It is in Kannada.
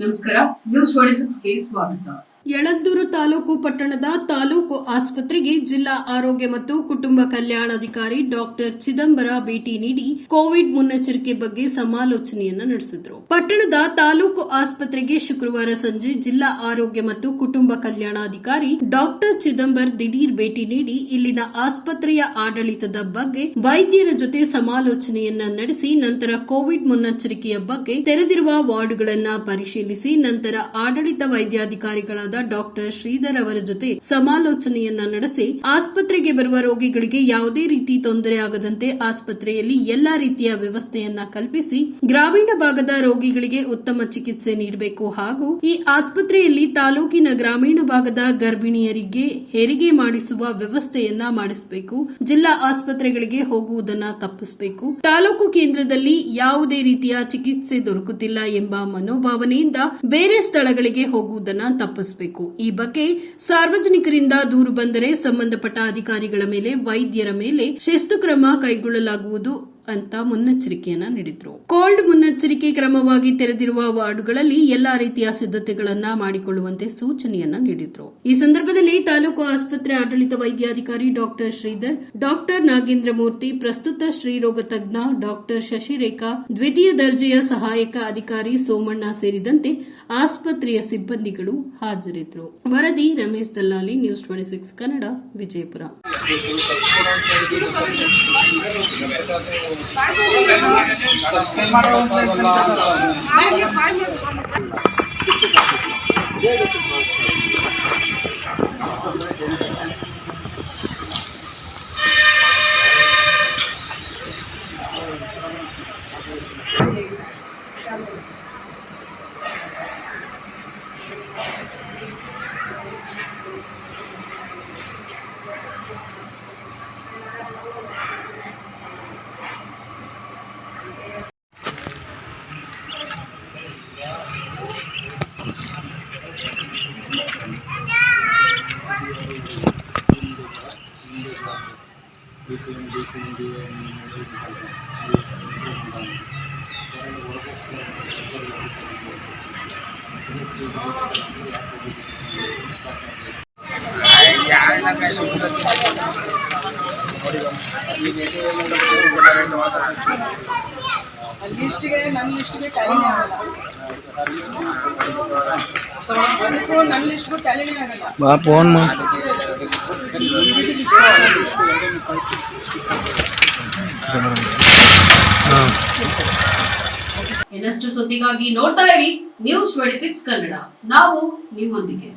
ನಮಸ್ಕಾರ. ನ್ಯೂಸ್ 26ಗೆ ಸ್ವಾಗತ. ಯಳಂದೂರು ತಾಲೂಕು ಪಟ್ಟಣದ ತಾಲೂಕು ಆಸ್ಪತ್ರೆಗೆ ಜಿಲ್ಲಾ ಆರೋಗ್ಯ ಮತ್ತು ಕುಟುಂಬ ಕಲ್ಯಾಣಾಧಿಕಾರಿ ಡಾಕ್ಟರ್ ಚಿದಂಬರ ಭೇಟಿ ನೀಡಿ ಕೋವಿಡ್ ಮುನ್ನೆಚ್ಚರಿಕೆ ಬಗ್ಗೆ ಸಮಾಲೋಚನೆಯನ್ನ ನಡೆಸಿದರು. ಪಟ್ಟಣದ ತಾಲೂಕು ಆಸ್ಪತ್ರೆಗೆ ಶುಕ್ರವಾರ ಸಂಜೆ ಜಿಲ್ಲಾ ಆರೋಗ್ಯ ಮತ್ತು ಕುಟುಂಬ ಕಲ್ಯಾಣಾಧಿಕಾರಿ ಡಾಕ್ಟರ್ ಚಿದಂಬರ್ ದಿಢೀರ್ ಭೇಟಿ ನೀಡಿ ಇಲ್ಲಿನ ಆಸ್ಪತ್ರೆಯ ಆಡಳಿತದ ಬಗ್ಗೆ ವೈದ್ಯರ ಜೊತೆ ಸಮಾಲೋಚನೆಯನ್ನ ನಡೆಸಿ ನಂತರ ಕೋವಿಡ್ ಮುನ್ನೆಚ್ಚರಿಕೆಯ ಬಗ್ಗೆ ತೆರೆದಿರುವ ವಾರ್ಡ್ಗಳನ್ನು ಪರಿಶೀಲಿಸಿ ನಂತರ ಆಡಳಿತ ವೈದ್ಯಾಧಿಕಾರಿಗಳಾದ ಡಾಕ್ಟರ್ ಶ್ರೀಧರ್ ಅವರ ಜೊತೆ ಸಮಾಲೋಚನೆಯನ್ನ ನಡೆಸಿ ಆಸ್ಪತ್ರೆಗೆ ಬರುವ ರೋಗಿಗಳಿಗೆ ಯಾವುದೇ ರೀತಿ ತೊಂದರೆ ಆಗದಂತೆ ಆಸ್ಪತ್ರೆಯಲ್ಲಿ ಎಲ್ಲಾ ರೀತಿಯ ವ್ಯವಸ್ಥೆಯನ್ನ ಕಲ್ಪಿಸಿ ಗ್ರಾಮೀಣ ಭಾಗದ ರೋಗಿಗಳಿಗೆ ಉತ್ತಮ ಚಿಕಿತ್ಸೆ ನೀಡಬೇಕು ಹಾಗೂ ಈ ಆಸ್ಪತ್ರೆಯಲ್ಲಿ ತಾಲೂಕಿನ ಗ್ರಾಮೀಣ ಭಾಗದ ಗರ್ಭಿಣಿಯರಿಗೆ ಹೆರಿಗೆ ಮಾಡಿಸುವ ವ್ಯವಸ್ಥೆಯನ್ನ ಮಾಡಿಸಬೇಕು. ಜಿಲ್ಲಾ ಆಸ್ಪತ್ರೆಗಳಿಗೆ ಹೋಗುವುದನ್ನ ತಪ್ಪಿಸಬೇಕು. ತಾಲೂಕು ಕೇಂದ್ರದಲ್ಲಿ ಯಾವುದೇ ರೀತಿಯ ಚಿಕಿತ್ಸೆ ದೊರಕುತ್ತಿಲ್ಲ ಎಂಬ ಮನೋಭಾವನೆಯಿಂದ ಬೇರೆ ಸ್ಥಳಗಳಿಗೆ ಹೋಗುವುದನ್ನ ತಪ್ಪಿಸಬೇಕು. ಈ ಬಗ್ಗೆ ಸಾರ್ವಜನಿಕರಿಂದ ದೂರು ಬಂದರೆ ಸಂಬಂಧಪಟ್ಟ ಅಧಿಕಾರಿಗಳ ಮೇಲೆ ವೈದ್ಯರ ಮೇಲೆ ಶಿಸ್ತು ಕ್ರಮ ಕೈಗೊಳ್ಳಲಾಗುವುದು ಅಂತ ಮುನ್ನೆಚ್ಚರಿಕೆಯನ್ನ ನೀಡಿದ್ರು. ಕೋಲ್ಡ್ ಮುನ್ನೆಚ್ಚರಿಕೆ ಕ್ರಮವಾಗಿ ತೆರೆದಿರುವ ವಾರ್ಡ್ಗಳಲ್ಲಿ ಎಲ್ಲಾ ರೀತಿಯ ಸಿದ್ಧತೆಗಳನ್ನ ಮಾಡಿಕೊಳ್ಳುವಂತೆ ಸೂಚನೆಯನ್ನ ನೀಡಿದ್ರು. ಈ ಸಂದರ್ಭದಲ್ಲಿ ತಾಲೂಕು ಆಸ್ಪತ್ರೆ ಆಡಳಿತ ವೈದ್ಯಾಧಿಕಾರಿ ಡಾಕ್ಟರ್ ಶ್ರೀಧರ್, ಡಾಕ್ಟರ್ ನಾಗೇಂದ್ರ ಮೂರ್ತಿ, ಪ್ರಸ್ತುತ ಶ್ರೀರೋಗ ತಜ್ಞ ಡಾಕ್ಟರ್ ಶಶಿರೇಖಾ, ದ್ವಿತೀಯ ದರ್ಜೆಯ ಸಹಾಯಕ ಅಧಿಕಾರಿ ಸೋಮಣ್ಣ ಸೇರಿದಂತೆ ಆಸ್ಪತ್ರೆಯ ಸಿಬ್ಬಂದಿಗಳು ಹಾಜರಿದ್ದರು. ವರದಿ ರಮೇಶ್ ದಲ್ಲಾಲಿ, ನ್ಯೂಸ್ 26 ಕನ್ನಡ, ವಿಜಯಪುರ. ಲಿಸ್ಟ್ಗೆ ನನ್ನ ಲಿಸ್ಟ್ಗೆ ಟ್ಯಾಲಿನೇ ಆಗಲ್ಲ. ನನ್ನ ಲಿಸ್ಟ್ಗೂ ಟ್ಯಾಲಿನೇ ಆಗಲ್ಲ. ಫೋನ್ ಇನ್ನಷ್ಟು ಸುದ್ದಿಗಾಗಿ ನೋಡ್ತಾ ಇರಿ ನ್ಯೂಸ್ 26 ಕನ್ನಡ. ನಾವು ನಿಮ್ಮೊಂದಿಗೆ.